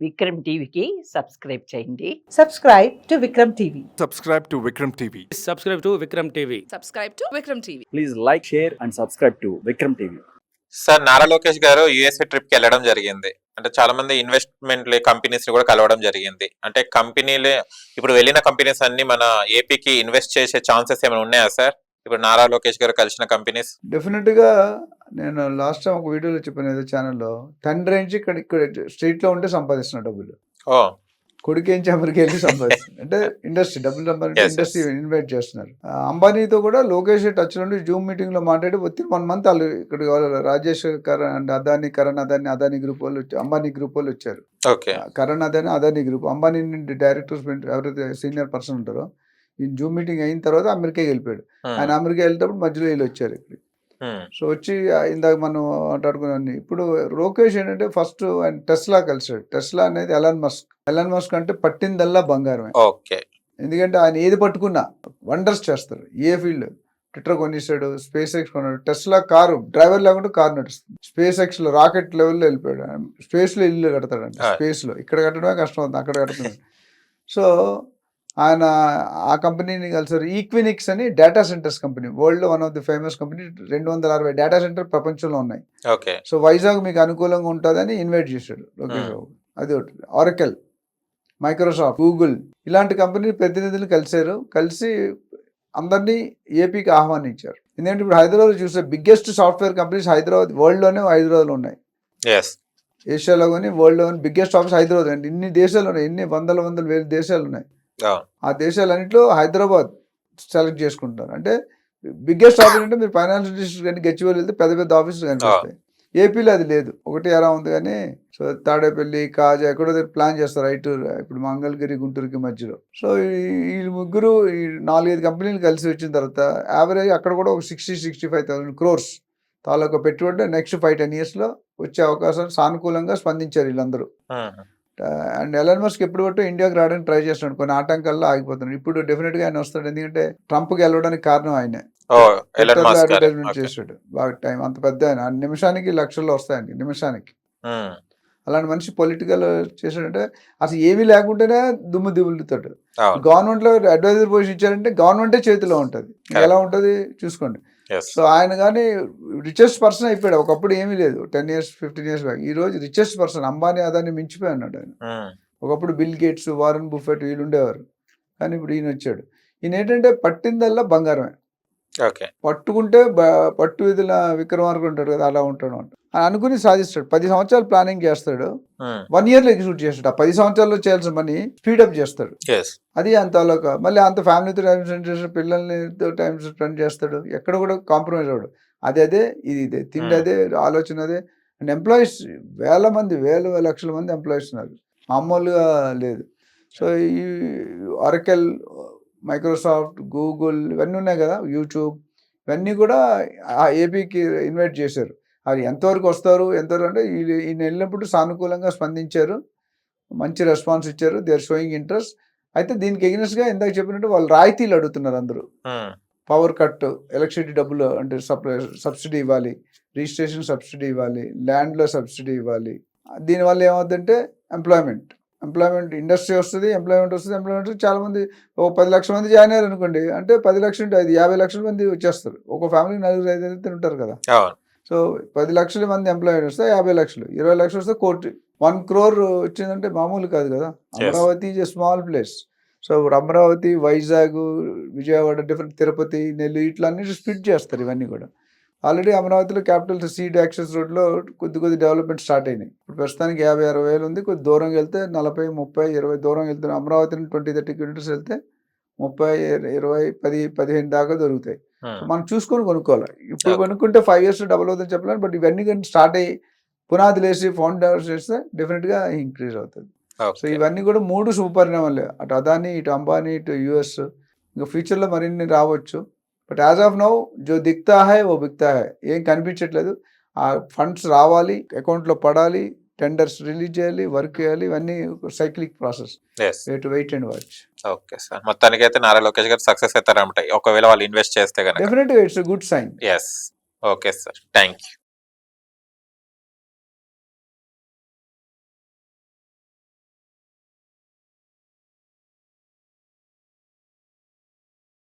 విక్రమ్ టీవీకి సబ్స్క్రైబ్ చేయండి. Subscribe to Vikram TV. Subscribe to Vikram TV. Subscribe to Vikram TV. Subscribe to Vikram TV. Please like, share and subscribe to Vikram TV. Sir Nara Lokesh గారు USA trip కి వెళ్ళడం జరిగింది. అంటే చాలా మంది investment companies కూడా కలవడం జరిగింది. అంటే కంపెనీలు ఇప్పుడు వెళ్ళిన కంపెనీస్ అన్ని మన ఏపీకి ఇన్వెస్ట్ చేసే ఛాన్సెస్ ఏమైనా ఉన్నాయా సార్? ఇప్పుడు నారా లోకేష్ గారు కలిసిన కంపెనీస్ డెఫినెట్ గా నేను లాస్ట్ టైం ఒక వీడియోలో చెప్పాను ఏదో ఛానల్లో, తండ్రి నుంచి ఇక్కడ స్ట్రీట్ లో ఉంటే సంపాదిస్తున్న డబ్బులు, ఓ కొడుకేంచి అమెరికా వెళ్ళి సంపాదిస్తున్నారు. అంటే ఇండస్ట్రీ డబ్బులు సంపాదించి ఇండస్ట్రీ ఇన్వైట్ చేస్తున్నారు. అంబానీతో కూడా లోకేష్ టచ్ నుండి జూమ్ మీటింగ్ లో మాట్లాడి వచ్చి 1 month వాళ్ళు ఇక్కడ రాజేష్ కరణ్ అదానీ అదానీ గ్రూప్ వాళ్ళు అంబానీ గ్రూప్ వాళ్ళు వచ్చారు. కరణ్ అదానీ గ్రూప్ అంబానీ నుండి డైరెక్టర్స్ ఎవరైతే సీనియర్ పర్సన్ ఉంటారో ఈ జూమ్ మీటింగ్ అయిన తర్వాత అమెరికాకి వెళ్ళిపోయాడు. ఆయన అమెరికా వెళ్ళేటప్పుడు మధ్యలో వీళ్ళు వచ్చారు ఇక్కడ. సో వచ్చి ఇందాక మనం మాట్లాడుకున్నాం. ఇప్పుడు లోకేష్ ఏంటంటే ఫస్ట్ ఆయన టెస్లా కలిసాడు. టెస్లా అనేది ఎలాన్ మస్క్ అంటే పట్టిందల్లా బంగారమే. ఎందుకంటే ఆయన ఏది పట్టుకున్నా వండర్స్ చేస్తారు. ఏ ఫీల్డ్ ట్విట్టర్ కొనిస్తాడు, స్పేస్ ఎక్స్ కొన్నాడు. టెస్లా కారు డ్రైవర్ లేకుండా కారు నడుస్తుంది. స్పేస్ ఎక్స్ లో రాకెట్ లెవెల్లో వెళ్ళిపోయాడు. స్పేస్ లో ఇల్లు కడతాడంట. స్పేస్ లో ఇక్కడ కట్టడమే కష్టం అవుతుంది, అక్కడ కడుతున్నాడు. సో ఆయన ఆ కంపెనీని కలిసారు. ఈక్వినిక్స్ అని డేటా సెంటర్స్ కంపెనీ, వరల్డ్ లో 1 of the famous company. 260 data centre ప్రపంచంలో ఉన్నాయి. సో వైజాగ్ మీకు అనుకూలంగా ఉంటుందని ఇన్వైట్ చేశాడు లోకేష్ బాబు. అది ఒకటి. ఆరకెల్, మైక్రోసాఫ్ట్, గూగుల్ ఇలాంటి కంపెనీ ప్రతినిధులు కలిశారు. కలిసి అందరినీ ఏపీకి ఆహ్వానించారు. ఎందుకంటే ఇప్పుడు హైదరాబాద్ చూస్తే బిగ్గెస్ట్ సాఫ్ట్వేర్ కంపెనీస్ వరల్డ్లోనే హైదరాబాద్లో ఉన్నాయి. ఏషియాలో కానీ వరల్డ్లో కానీ బిగ్గెస్ట్ ఆఫీస్ హైదరాబాద్ అండి. ఇన్ని దేశాలు ఉన్నాయి, ఇన్ని వందల వేల దేశాలు ఉన్నాయి. ఆ దేశాలన్నింటిలో హైదరాబాద్ సెలెక్ట్ చేసుకుంటారు. అంటే బిగ్గెస్ట్ ఆఫీస్ అంటే మీరు ఫైనాన్షియల్ డిస్ట్రిక్ట్ కానీ గచ్చిబౌలి వెళ్తే పెద్ద ఆఫీసులు కనిపిస్తాయి. ఏపీలో అది లేదు, ఒకటి ఎరా ఉంది. కానీ సో తాడేపల్లి, కాజా ఎక్కడో ప్లాన్ చేస్తారు. ఇప్పుడు మంగళగిరి, గుంటూరుకి మధ్యలో. సో ఈ ముగ్గురు 4-5 కంపెనీలు కలిసి వచ్చిన తర్వాత యావరేజ్ అక్కడ కూడా ఒక 60,000-65,000 crores తాలూకా పెట్టుబడి నెక్స్ట్ 5-10 years లో వచ్చే అవకాశాలు సానుకూలంగా స్పందించారు వీళ్ళందరూ. అండ్ ఎలాన్ మస్క్ ఎప్పుడు బట్టి ఇండియాకి రావడానికి ట్రై చేస్తున్నాడు, కొన్ని ఆటంకాల్లో ఆగిపోతున్నాడు. ఇప్పుడు డెఫినెట్ గా ఆయన వస్తాడు, ఎందుకంటే ట్రంప్ గెలవడానికి కారణం ఆయనే. అడ్వర్టైజ్మెంట్ చేశాడు బాగా టైం. అంత పెద్ద ఆయన నిమిషానికి లక్షల్లో వస్తాయండి, నిమిషానికి. అలాంటి మనిషి పొలిటికల్ చేశాడంటే అసలు ఏమీ లేకుంటేనే దుమ్ము దిగులుతాడు. గవర్నమెంట్ లో అడ్వైజర్ పొజిషన్ ఇచ్చారంటే గవర్నమెంటే చేతిలో ఉంటుంది, ఎలా ఉంటుంది చూసుకోండి. సో ఆయన కానీ రిచెస్ట్ పర్సన్ అయిపోయాడు. ఒకప్పుడు ఏమీ లేదు, 10 years 15 years బ్యాక్. ఈ రోజు రిచెస్ట్ పర్సన్, అంబానీ అదాన్ని మించిపోయి ఉన్నాడు ఆయన. ఒకప్పుడు బిల్ గేట్స్, వారన్ బుఫెట్ వీళ్ళు ఉండేవారు, కానీ ఇప్పుడు ఈయన వచ్చాడు. ఈయన ఏంటంటే పట్టిందల్లా బంగారమే. పట్టుకుంటే పట్టు విధుల విక్రమార్కుడు ఉంటాడు కదా, అలా ఉంటాడు అంట. అనుకుని సాధిస్తాడు. 10 సంవత్సరాలు ప్లానింగ్ చేస్తాడు, 1 year లో ఎగ్జిక్యూట్ చేస్తాడు. ఆ 10 సంవత్సరాల్లో చేయాల్సిన పని స్పీడప్ చేస్తాడు. అది అంతలోక మళ్ళీ అంత ఫ్యామిలీతో టైం స్పెండ్ చేస్తాడు, పిల్లలతో టైం స్పెండ్ చేస్తాడు. ఎక్కడ కూడా కాంప్రమైజ్ అవ్వడు. అదే ఇది తిండి అదే, ఆలోచన అదే. అండ్ ఎంప్లాయీస్ వేల లక్షల మంది ఎంప్లాయీస్ ఉన్నారు, మామూలుగా లేదు. సో ఈ ఆరకెల్, మైక్రోసాఫ్ట్, గూగుల్ ఇవన్నీ ఉన్నాయి కదా, యూట్యూబ్, ఇవన్నీ కూడా ఆ ఏపీకి ఇన్వైట్ చేశారు. అది ఎంతవరకు వస్తారు అంటే ఈయన వెళ్ళినప్పుడు సానుకూలంగా స్పందించారు, మంచి రెస్పాన్స్ ఇచ్చారు. They are showing interest. అయితే దీనికి ఎగ్నెస్ట్ గా ఇందాక చెప్పినట్టు వాళ్ళు రాయితీలు అడుగుతున్నారు అందరూ. పవర్ కట్, ఎలక్ట్రిసిటీ డబ్బులు అంటే సబ్సిడీ ఇవ్వాలి, రిజిస్ట్రేషన్ సబ్సిడీ ఇవ్వాలి, ల్యాండ్లో సబ్సిడీ ఇవ్వాలి. దీనివల్ల ఏమవుతుందంటే ఎంప్లాయ్మెంట్ ఇండస్ట్రీ వస్తుంది, ఎంప్లాయ్మెంట్ చాలా మంది. ఒక 10 లక్షల మంది జాయిన్ అయ్యారు అనుకోండి, అంటే 10 లక్షలు అంటే 50 లక్షల మంది వచ్చేస్తారు. ఒక ఫ్యామిలీ 4-5 ఉంటారు కదా. సో 10 లక్షల మంది ఎంప్లాయ్మెంట్ వస్తే 50 లక్షలు, 20 లక్షలు వస్తే 1 crore వచ్చిందంటే మామూలు కాదు కదా. Amaravati is a small place. So ఇప్పుడు అమరావతి, వైజాగ్, విజయవాడ, డిఫరెంట్ తిరుపతి, నెల్లూరు ఇట్లా అన్ని స్ప్లిట్ చేస్తారు. ఇవన్నీ కూడా ఆల్రెడీ అమరావతిలో క్యాపిటల్ సీడ్ యాక్సెస్ రోడ్లో కొద్ది డెవలప్మెంట్ స్టార్ట్ అయినాయి. ఇప్పుడు ప్రస్తుతానికి 50-60 వేలు ఉంది. కొద్ది దూరం వెళ్తే 40, 30, 20 దూరం వెళ్తే అమరావతి 20-30 kilometers వెళ్తే 30, 20, 10, 15 దాకా దొరుకుతాయి. మనం చూసుకొని కొనుక్కోవాలి. ఇప్పుడు కొనుక్కుంటే 5 years డబుల్ అవుతుంది చెప్పలేను. బట్ ఇవన్నీ కానీ స్టార్ట్ అయ్యి పునాదులు వేసి ఫౌండర్స్ చేస్తే డెఫినెట్గా ఇంక్రీజ్ అవుతుంది. సో ఇవన్నీ కూడా 3 శుభపరిణామాలే. అటు అదానీ, ఇటు అంబానీ, ఇటు యుఎస్. ఇంకా ఫ్యూచర్లో మరిన్ని రావచ్చు. బట్ యాజ్ ఆఫ్ నౌ జో దిక్తా హై ఓ బిక్తా హై, ఏం కనిపించట్లేదు. ఆ ఫండ్స్ రావాలి, అకౌంట్లో పడాలి, టెండర్స్ రిలీజ్ చేయాలి, వర్క్ చేయాలి. ఇవన్నీ cyclic process. Wait and watch. Okay sir, మొత్తానికి అయితే నారా లోకేష్ గారు సక్సెస్ అవుతారంట ఒకవేళ వాళ్ళు ఇన్వెస్ట్ చేస్తే కనుక. డెఫినెట్గా it's a good sign. Okay sir, thank you.